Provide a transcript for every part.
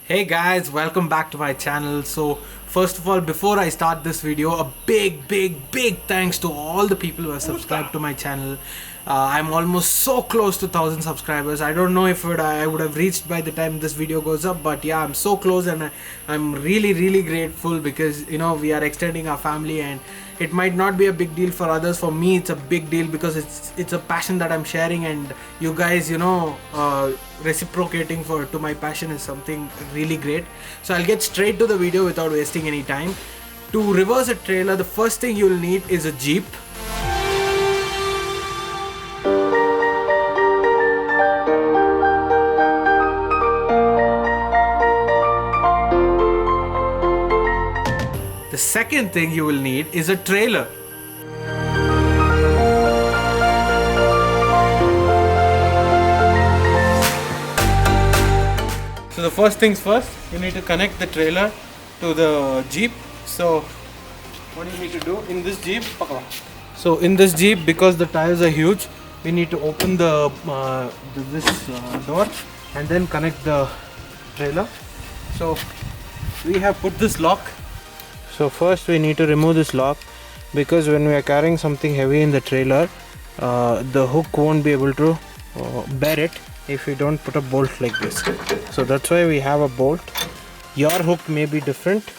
Hey guys, welcome back to my channel. So first of all, before I start this video, a big thanks to all the people who have subscribed to my channel. I'm almost so close to 1000 subscribers. I don't know if I would have reached by the time this video goes up, but yeah, I'm so close, and I'm really grateful because we are extending our family, and it might not be a big deal for others. For me, it's a big deal because it's a passion that I'm sharing, and you guys reciprocating to my passion is something really great. So I'll get straight to the video without wasting any time. To reverse a trailer, the first thing you'll need is a Jeep. The second thing you will need is a trailer. So the first things first, you need to connect the trailer to the Jeep. So what do you need to do in this Jeep? Because the tires are huge, we need to open this door and then connect the trailer. So we have put this lock. So first we need to remove this lock, because when we are carrying something heavy in the trailer, the hook won't be able to bear it if we don't put a bolt like this. So that's why we have a bolt. Your hook may be different,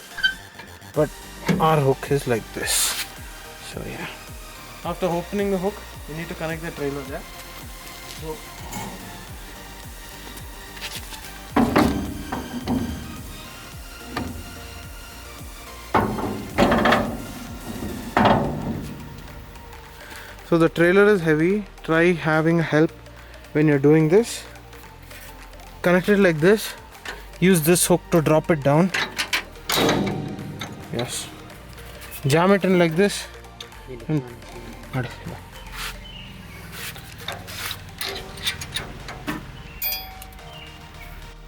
but our hook is like this. So yeah, after opening the hook, you need to connect the trailer there. So the trailer is heavy. Try having help when you're doing this. Connect it like this. Use this hook to drop it down. Yes. Jam it in like this.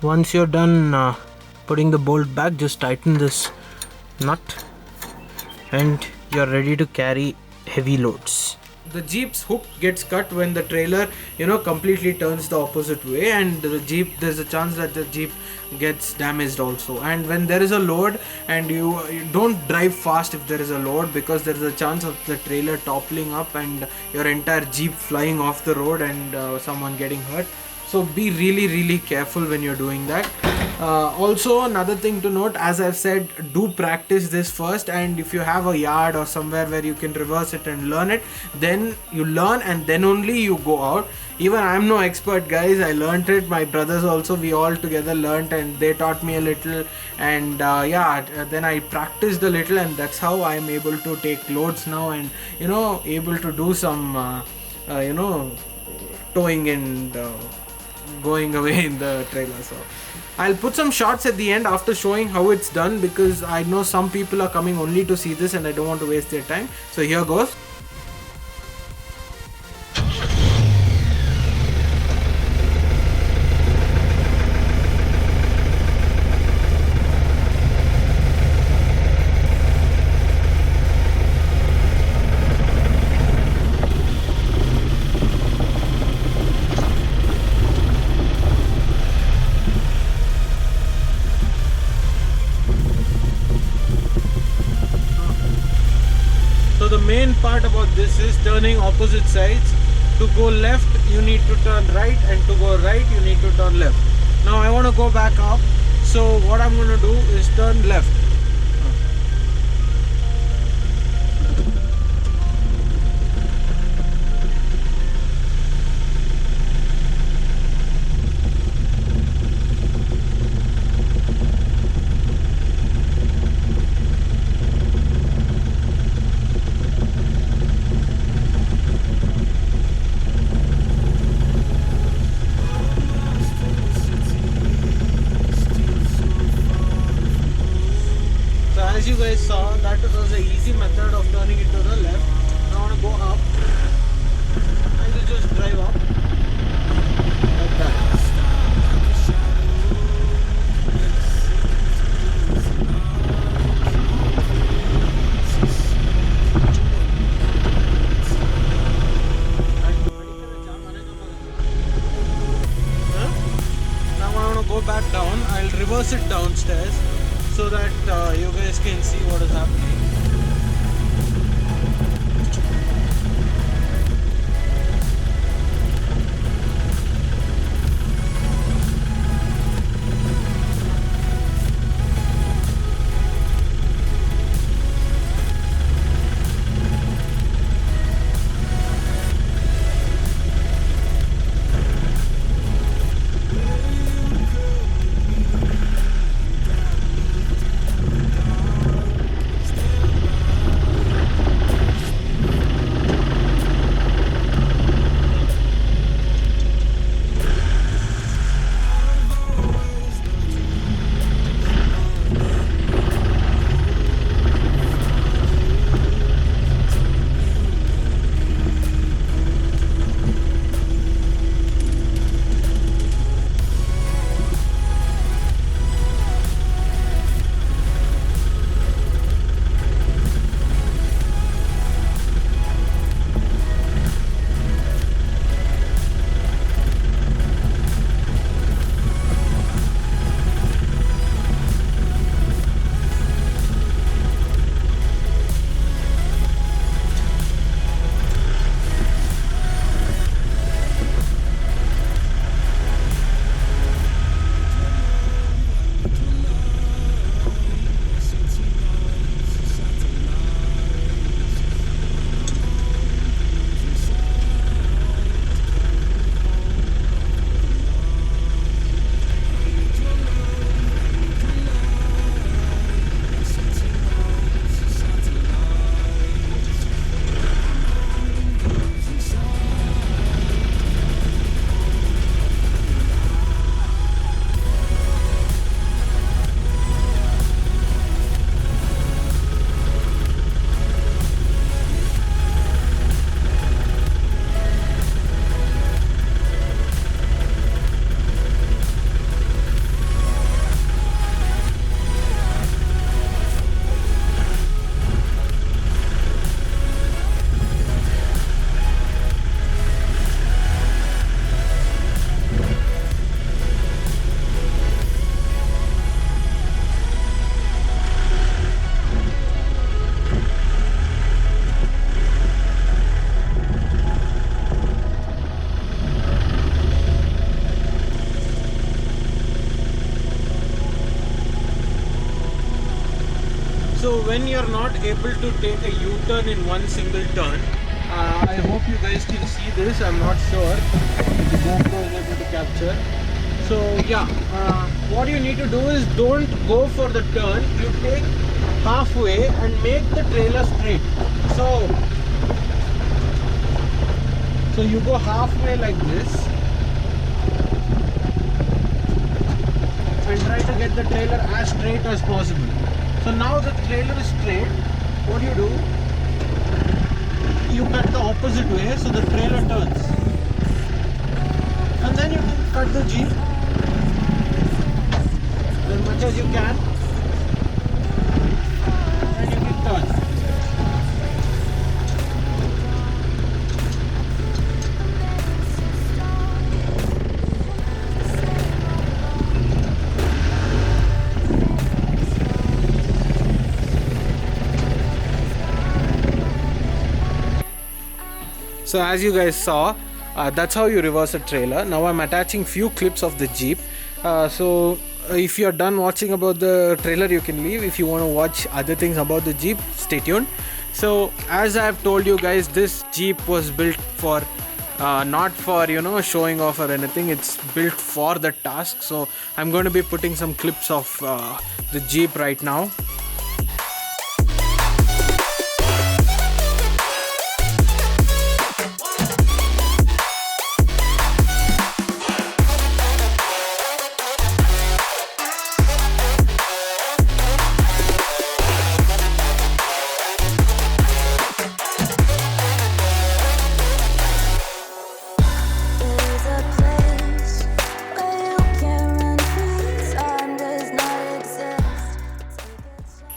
Once you're done putting the bolt back, just tighten this nut and you're ready to carry heavy loads. The Jeep's hook gets cut when the trailer completely turns the opposite way, and there's a chance that the Jeep gets damaged also. And when there is a load, and you don't drive fast if there is a load, because there is a chance of the trailer toppling up and your entire Jeep flying off the road and someone getting hurt. So be really careful when you're doing that. Also, another thing to note, as I've said, do practice this first, and if you have a yard or somewhere where you can reverse it and learn it, then you learn and then only you go out. Even I'm no expert, guys. I learned it. My brothers also, we all together learned, and they taught me a little, and then I practiced a little, and that's how I'm able to take loads now, and able to do some towing and going away in the trailer. So I'll put some shots at the end after showing how it's done, because I know some people are coming only to see this and I don't want to waste their time. So here goes. So the main part about this is turning opposite sides. To go left, you need to turn right, and to go right, you need to turn left. Now I want to go back up, so what I'm going to do is turn left. As you guys saw, that was the easy method of turning it to the left. Now I want to go up, and you just drive up like that. Now I want to go back down. I'll reverse it downstairs so that you guys can see what is happening. So when you're not able to take a U-turn in one single turn, I hope you guys can see this. I'm not sure if the GoPro is able to capture. So yeah, what you need to do is don't go for the turn. You take halfway and make the trailer straight. So you go halfway like this and try to get the trailer as straight as possible. So now the trailer is straight. What do? You cut the opposite way so the trailer turns. And then you can cut the Jeep as much as you can. And you can turn. So as you guys saw, that's how you reverse a trailer. Now I'm attaching few clips of the Jeep. So if you're done watching about the trailer, you can leave. If you want to watch other things about the Jeep, stay tuned. So as I've told you guys, this Jeep was built for not for showing off or anything. It's built for the task. So I'm going to be putting some clips of the Jeep right now.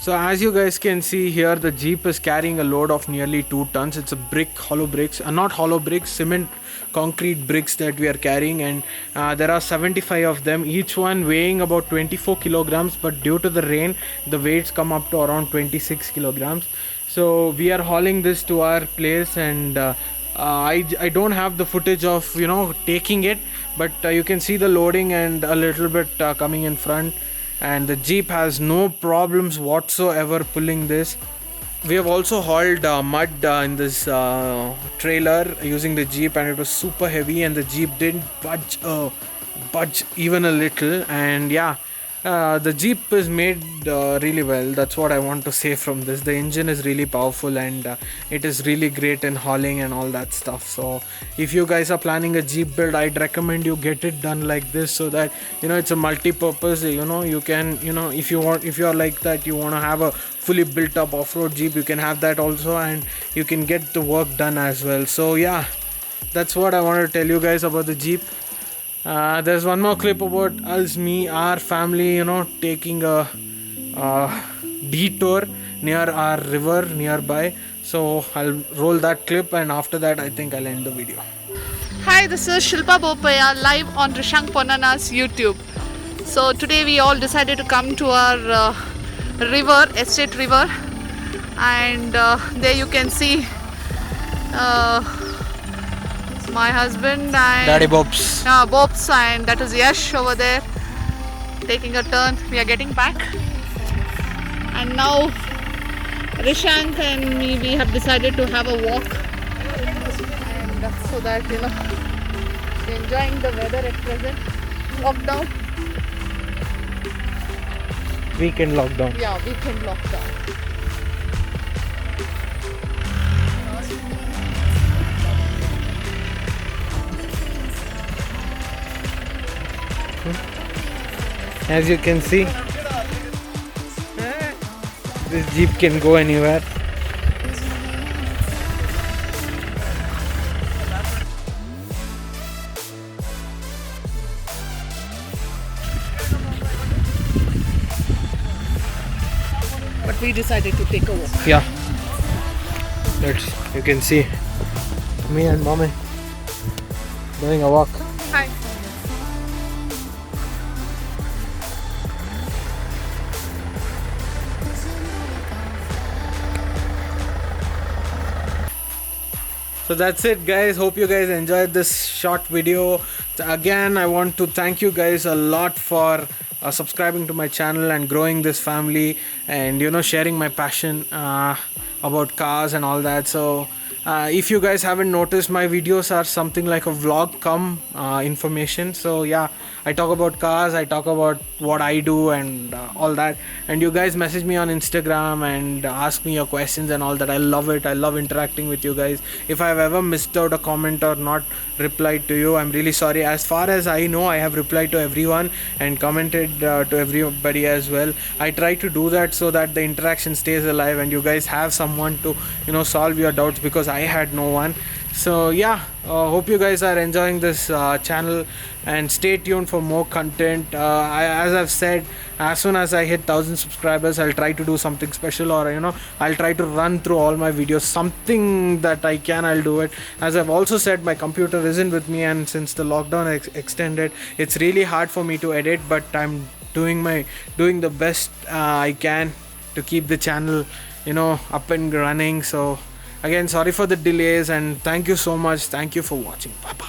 So as you guys can see here, the Jeep is carrying a load of nearly 2 tons. It's a hollow bricks, not hollow bricks, cement concrete bricks that we are carrying, and there are 75 of them, each one weighing about 24 kilograms, but due to the rain the weights come up to around 26 kilograms. So we are hauling this to our place, and I don't have the footage of taking it, but you can see the loading and a little bit coming in front, and the Jeep has no problems whatsoever pulling this. We have also hauled mud in this trailer using the Jeep, and it was super heavy, and the Jeep didn't budge even a little. And yeah, the Jeep is made really well. That's what I want to say from this. The engine is really powerful, and it is really great in hauling and all that stuff. So if you guys are planning a Jeep build, I'd recommend you get it done like this, so that it's a multi-purpose. You can if you are like that, you want to have a fully built up off-road Jeep, you can have that also, and you can get the work done as well. So yeah, that's what I want to tell you guys about the Jeep. There's one more clip about us, our family, taking a detour near our river nearby. So I'll roll that clip, and after that I think I'll end the video. Hi, this is Shilpa Bopaya live on Rishank Ponnana's YouTube. So today we all decided to come to our estate river, and there you can see my husband and Daddy Bobs. Bobs, and that is Yash over there taking a turn. We are getting back, and now Rishank and me, we have decided to have a walk, and so that we're enjoying the weather at present. Lockdown. Weekend lockdown. Yeah, weekend lockdown. As you can see, this Jeep can go anywhere. But we decided to take a walk. Yeah, you can see me and mommy doing a walk. Hi. So that's it, guys. Hope you guys enjoyed this short video. Again, I want to thank you guys a lot for subscribing to my channel and growing this family, and sharing my passion about cars and all that. So if you guys haven't noticed, my videos are something like a vlog come information. So yeah, I talk about cars, I talk about what I do and all that, and you guys message me on Instagram and ask me your questions and all that. I love it. I love interacting with you guys. If I've ever missed out a comment or not replied to you, I'm really sorry. As far as I know, I have replied to everyone and commented to everybody as well. I try to do that so that the interaction stays alive and you guys have someone to solve your doubts, because I had no one. So yeah, hope you guys are enjoying this channel, and stay tuned for more content. As I've said, as soon as I hit 1,000 subscribers, I'll try to do something special, or I'll try to run through all my videos. Something that I can, I'll do it. As I've also said, my computer isn't with me, and since the lockdown extended, it's really hard for me to edit, but I'm doing the best I can to keep the channel up and running. So again, sorry for the delays, and thank you so much. Thank you for watching. Bye bye.